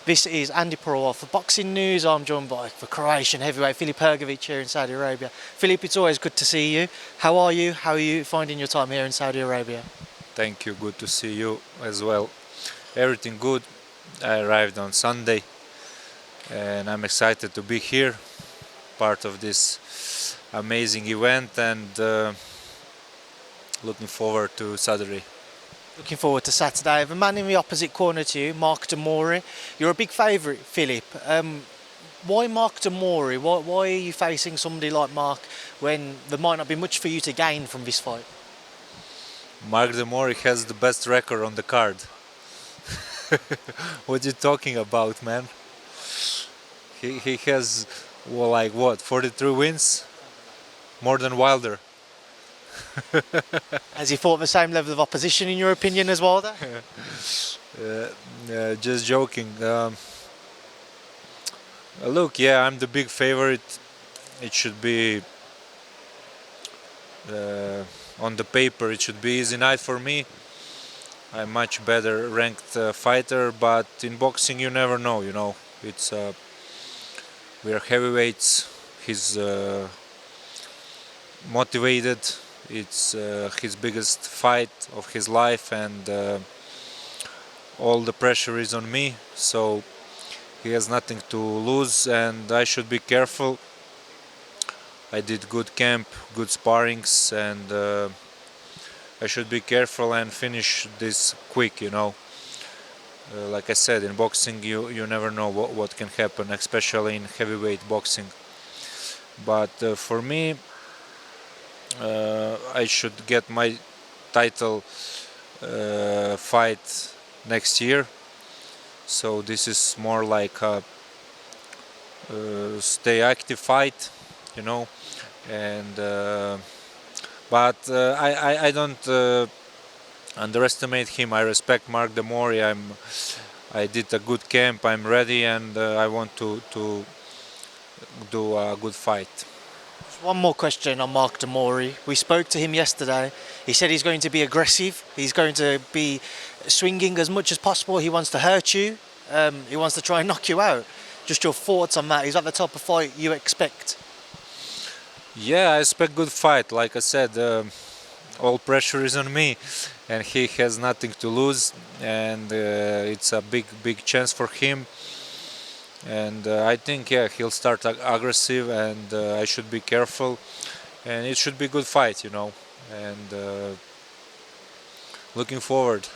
This is Andi Purewal for Boxing News. I'm joined by the Croatian heavyweight Filip Hrgovic here in Saudi Arabia. Filip, it's always good to see you. How are you? How are you finding your time here in Saudi Arabia? Thank you, good to see you as well. Everything good. I arrived on Sunday and I'm excited to be here, part of this amazing event, and looking forward to Saturday. Looking forward to Saturday. The man in the opposite corner to you, Mori. You're a big favourite, Filip. Why Mori? Why are you facing somebody like Mark when there might not be much for you to gain from this fight? Mori has the best record on the card. What are you talking about, man? He has, well, like what, 43 wins? More than Wilder. Has he fought the same level of opposition in your opinion as Wilder? Just joking. Look, yeah, I'm the big favorite. It should be on the paper. It should be easy night for me. I'm much better ranked fighter, but in boxing you never know. You know, it's we are heavyweights. He's motivated. It's his biggest fight of his life, and all the pressure is on me, so he has nothing to lose and I should be careful. I did good camp, good sparrings, and I should be careful and finish this quick, you know. Like I said, in boxing you never know what can happen, especially in heavyweight boxing. But for me, I should get my title fight next year, so this is more like a stay active fight, you know. And but I don't underestimate him. I respect Mori. I did a good camp. I'm ready, and I want to do a good fight. One more question on Mori. We spoke to him yesterday. He said he's going to be aggressive. He's going to be swinging as much as possible. He wants to hurt you. He wants to try and knock you out. Just your thoughts on that. Is that the type of fight you expect? Yeah, I expect good fight. Like I said, all pressure is on me, and he has nothing to lose, and it's a big chance for him. And I think, yeah, he'll start aggressive, and I should be careful, and it should be a good fight, you know. And looking forward.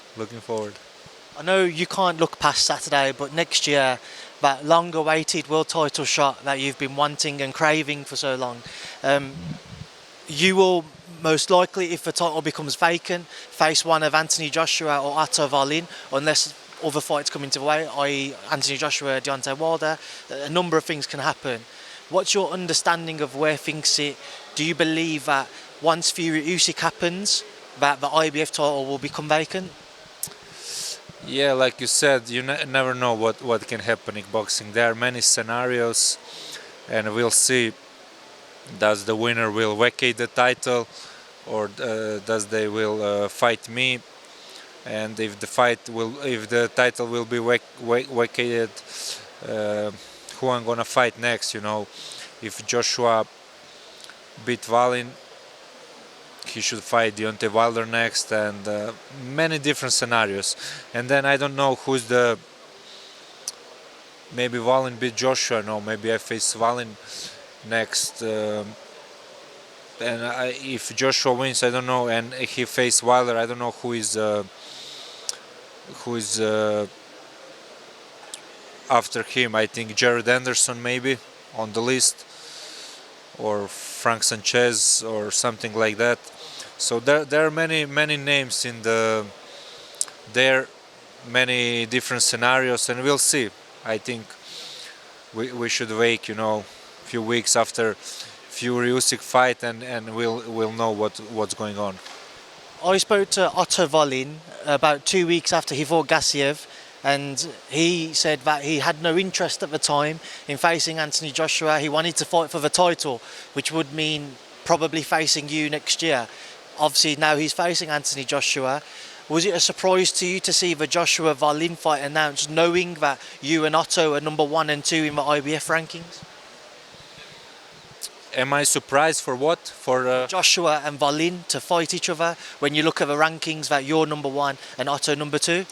I know you can't look past Saturday, but next year, that long-awaited world title shot that you've been wanting and craving for so long, you will most likely, if the title becomes vacant, face one of Anthony Joshua or Sauerlands, unless other fights come into the way, i.e. Anthony Joshua, Deontay Wilder. A number of things can happen. What's your understanding of where things sit? Do you believe that once Fury-Usyk happens, that the IBF title will become vacant? Yeah, like you said, you never know what can happen in boxing. There are many scenarios, and we'll see. Does the winner will vacate the title, or does they will fight me? And if the title will be vacated, who I'm gonna fight next? You know, if Joshua beat Wallin, he should fight Deontay Wilder next, and many different scenarios. And then I don't know who's the. Maybe Wallin beat Joshua. No, maybe I face Wallin next. And if Joshua wins, I don't know, and he face Wilder, I don't know who is after him. I think Jared Anderson maybe on the list, or Frank Sanchez or something like that. So there are many names in there, many different scenarios, and we'll see. I think we should wait, you know, a few weeks after Fury-Usyk fight, and we'll know what's going on. I spoke to Sauerlands about 2 weeks after he fought Gassiev, and he said that he had no interest at the time in facing Anthony Joshua. He wanted to fight for the title, which would mean probably facing you next year. Obviously now he's facing Anthony Joshua. Was it a surprise to you to see the Joshua-Wallin fight announced, knowing that you and Otto are number 1 and 2 in the IBF rankings? Am I surprised for what? Joshua and Wallin to fight each other when you look at the rankings that you're number 1 and Otto number 2?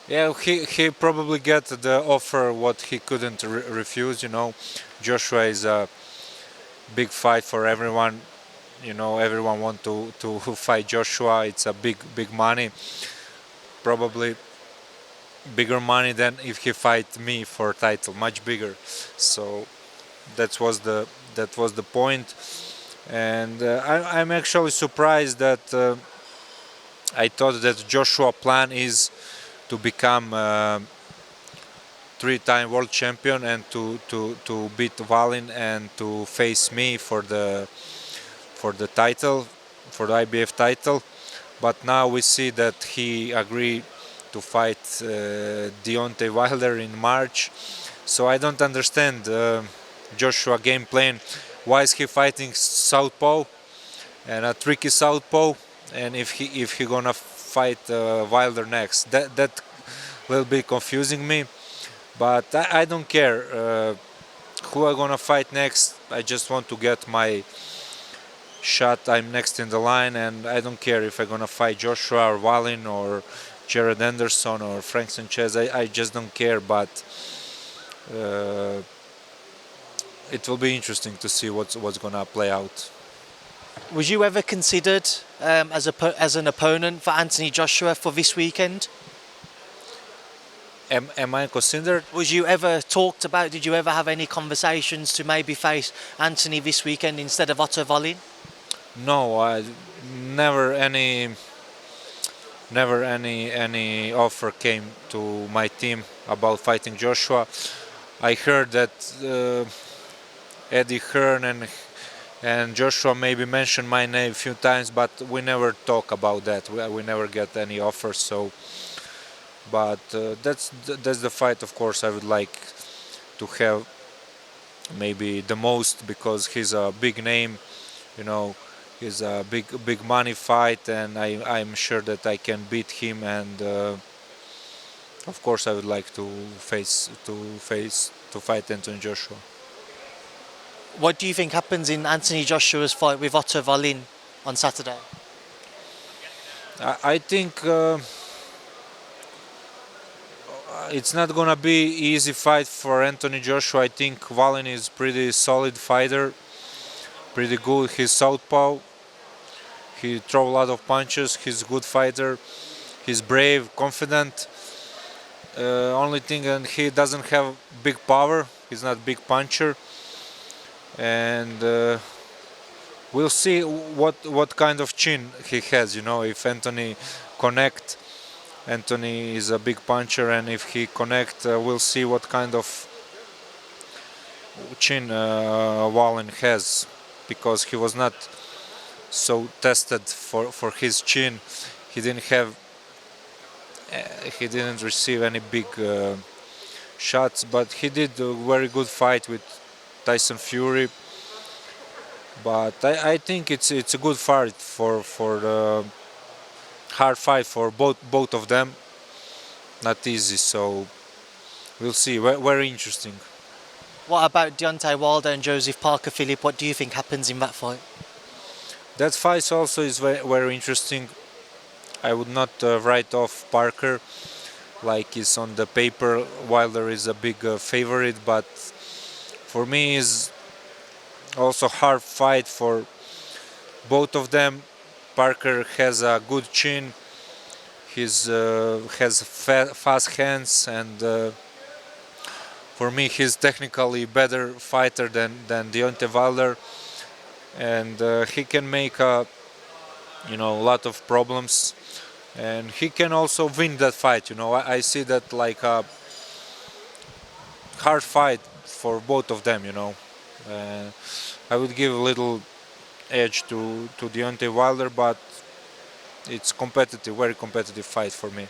Yeah, he probably get the offer what he couldn't refuse. Joshua is a big fight for everyone. Everyone want to fight Joshua. It's a big money, probably bigger money than if he fight me for title, much bigger. So that was the point, and I'm actually surprised that I thought that Joshua plan is to become three-time world champion and to beat Wallin and to face me for the title, for the IBF title. But now we see that he agreed to fight Deontay Wilder in March. So I don't understand Joshua game plan. Why is he fighting southpaw and a tricky southpaw? And if he gonna fight Wilder next, that will be confusing me. But I don't care who I'm gonna fight next. I just want to get my shot. I'm next in the line, and I don't care if I'm gonna fight Joshua or Wallin or Jared Anderson or Frank Sanchez. I just don't care. But it will be interesting to see what's gonna play out. Was you ever considered as an opponent for Anthony Joshua for this weekend? Am I considered? Was you ever talked about? Did you ever have any conversations to maybe face Anthony this weekend instead of Otto Wallin? No, I never any offer came to my team about fighting Joshua. I heard that Eddie Hearn and Joshua maybe mentioned my name a few times, but we never talk about that. We never get any offers. So, but that's the fight. Of course, I would like to have maybe the most, because he's a big name. He's a big money fight, and I'm sure that I can beat him. And of course, I would like to fight Anthony Joshua. What do you think happens in Anthony Joshua's fight with Otto Wallin on Saturday? I think it's not gonna be easy fight for Anthony Joshua. I think Wallin is pretty solid fighter, pretty good. He's southpaw. He throws a lot of punches. He's a good fighter. He's brave, confident. Only thing, and he doesn't have big power. He's not a big puncher. And we'll see what kind of chin he has. If Anthony connect. Anthony is a big puncher, and if he connect, we'll see what kind of chin Wallin has, because he was not so tested for his chin. He didn't receive any big shots, but he did a very good fight with Tyson Fury. But I think it's a good fight for hard fight for both of them. Not easy, so we'll see. Very interesting. What about Deontay Wilder and Joseph Parker, Philip? What do you think happens in that fight? That fight also is very interesting. I would not write off Parker like it's on the paper. Wilder is a big favorite, but for me is also hard fight for both of them. Parker has a good chin. He has fast hands, and for me, he's technically better fighter than Deontay Wilder, and he can make a lot of problems, and he can also win that fight. I see that like a hard fight for both of them. I would give a little edge to Deontay Wilder, but it's competitive, very competitive fight for me.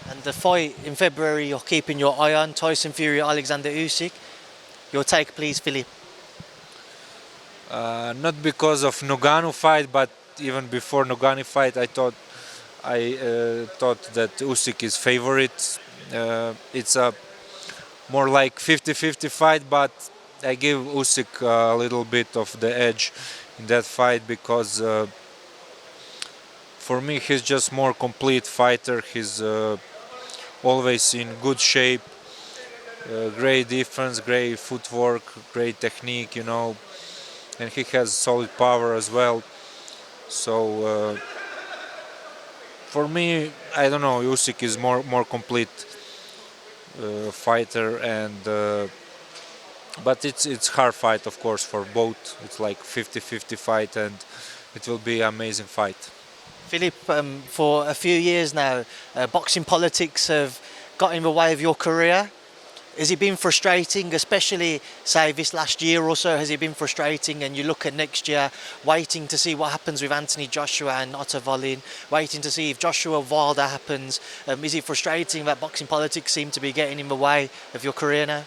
And the fight in February you're keeping your eye on, Tyson Fury-Usyk. Your take, please, Philip. Not because of Ngannou fight, but even before Ngannou fight, I thought I thought that Usyk is favorite. It's a more like 50-50 fight, but I give Usyk a little bit of the edge in that fight because for me he's just more complete fighter. He's always in good shape, great defense, great footwork, great technique, and he has solid power as well. So for me, I don't know, Usyk is more complete fighter, and but it's hard fight, of course, for both. It's like 50-50 fight, and it will be amazing fight. Filip, for a few years now, boxing politics have got in the way of your career. Has it been frustrating, especially say this last year or so? Has it been frustrating? And you look at next year, waiting to see what happens with Anthony Joshua and Sauerlands, waiting to see if Joshua-Wilder happens. Is it frustrating that boxing politics seem to be getting in the way of your career now?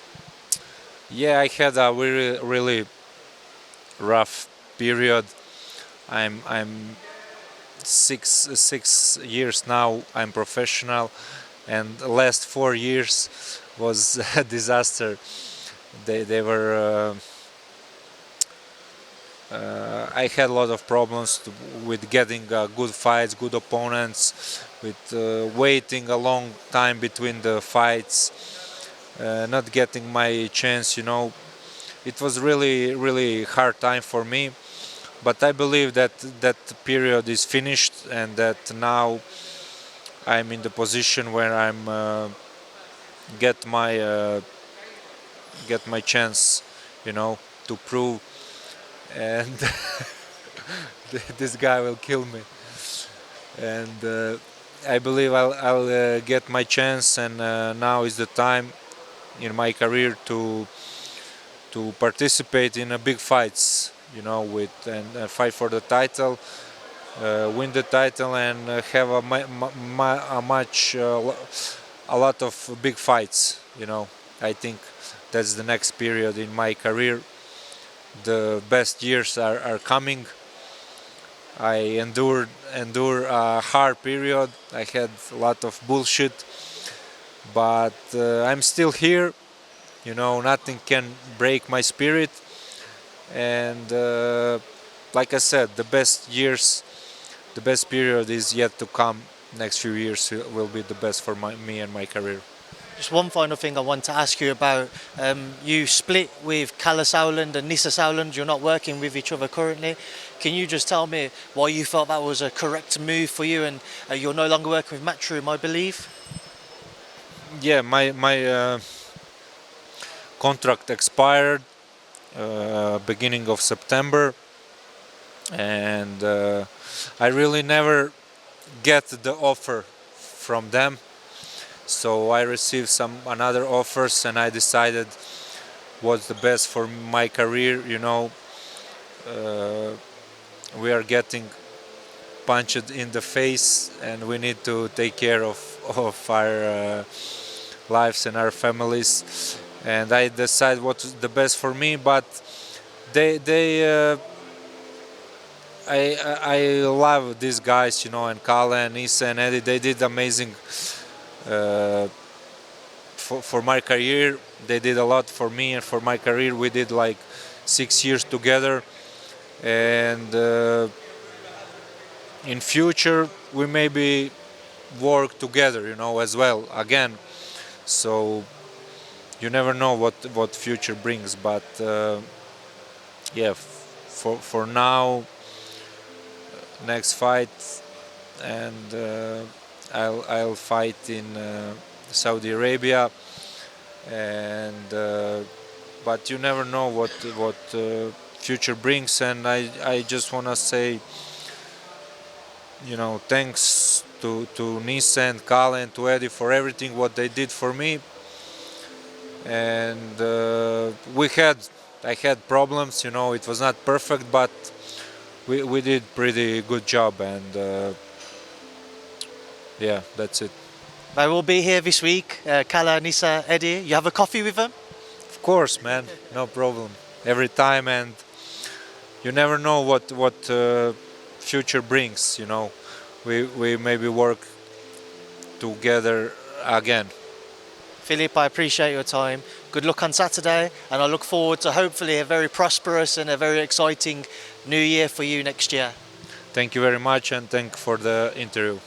Yeah, I had a really rough period. I'm 6 years now. I'm professional, and the last 4 years was a disaster. They were. I had a lot of problems with getting good fights, good opponents, with waiting a long time between the fights, not getting my chance. It was really hard time for me. But I believe that that period is finished, and that now I'm in the position where I'm get my chance, to prove. And this guy will kill me. And I believe I'll get my chance, and now is the time in my career to participate in a big fights, with and fight for the title, win the title, and have a lot of big fights. I think that's the next period in my career. The best years are coming. I endure a hard period. I had a lot of bullshit, but I'm still here. Nothing can break my spirit. And like I said, the best years, the best period is yet to come. Next few years will be the best for me and my career. Just one final thing I want to ask you about. You split with Kalle Sauerland and Nisse Sauerland. You're not working with each other currently. Can you just tell me why you felt that was a correct move for you, and you're no longer working with Matchroom, I believe? Yeah, my contract expired beginning of September, and I really never get the offer from them. So I received some another offers, and I decided what's the best for my career. We are getting punched in the face, and we need to take care of our lives and our families. And I decide what's the best for me. But I love these guys, and Kalle and Issa and Eddie. They did amazing for my career. They did a lot for me and for my career. We did like 6 years together, and in future we maybe work together, as well again. So you never know what future brings. But yeah, for now, next fight, and I'll fight in Saudi Arabia, and but you never know what future brings. And I just wanna say, thanks to Nisse and Kalle and to Eddie for everything what they did for me. And I had problems, it was not perfect, but we did pretty good job, and yeah, that's it. They will be here this week. Kalle, Nisse, Eddie. You have a coffee with them? Of course, man, no problem. Every time, and you never know what future brings. we maybe work together again. Filip, I appreciate your time. Good luck on Saturday, and I look forward to hopefully a very prosperous and a very exciting new year for you next year. Thank you very much, and thank for the interview.